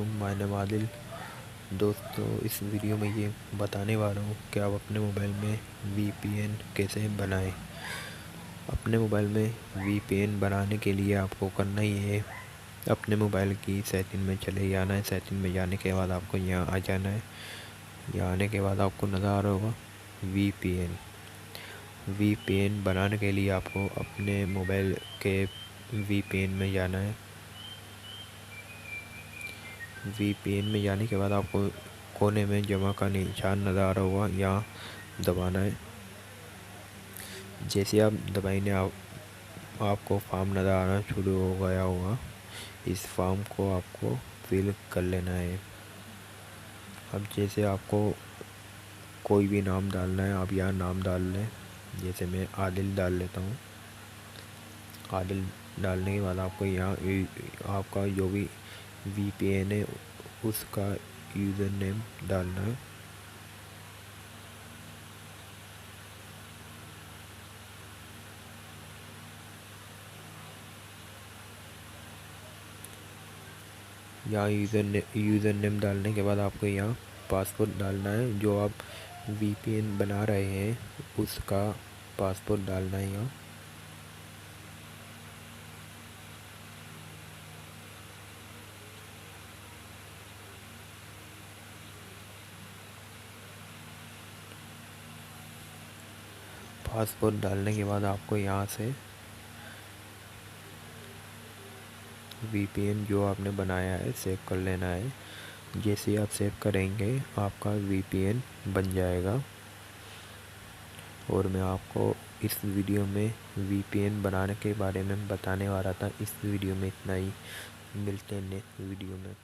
वालेकुम, my name Adil. दोस्तों, इस वीडियो में ये बताने वाला हूँ कि आप अपने मोबाइल में वीपीएन कैसे बनाएं। अपने मोबाइल में वीपीएन बनाने के लिए आपको करना ही है, अपने मोबाइल की सेटिंग में चले जाना है। सेटिंग में जाने के बाद आपको यहाँ आ जाना है। यहाँ आने के बाद आपको नज़र आ रहा होगा वीपीएन। वीपीएन बनाने के लिए आपको अपने मोबाइल के वीपीएन में जाना है। वीपीएन में जाने के बाद आपको कोने में जमा का निशान नज़र आ रहा होगा, यहाँ दबाना है। जैसे आप दबाएंगे आपको फॉर्म नज़र आना शुरू हो गया होगा। इस फॉर्म को आपको फिल कर लेना है। अब जैसे आपको कोई भी नाम डालना है, आप यहाँ नाम डाल लें। जैसे मैं आदिल डाल लेता हूँ। आदिल डालने के बाद आपको यहाँ आपका जो भी वीपीएन है उसका यूज़र नेम डालना है। यहाँ यूज़र नेम डालने के बाद आपको यहाँ पासवर्ड डालना है। जो आप वीपीएन बना रहे हैं उसका पासवर्ड डालना है यहाँ। पासवर्ड डालने के बाद आपको यहाँ से वीपीएन जो आपने बनाया है सेव कर लेना है। जैसे ही आप सेव करेंगे आपका वीपीएन बन जाएगा। और मैं आपको इस वीडियो में वीपीएन बनाने के बारे में बताने वाला था। इस वीडियो में इतना ही। मिलते हैं नेक्स्ट वीडियो में।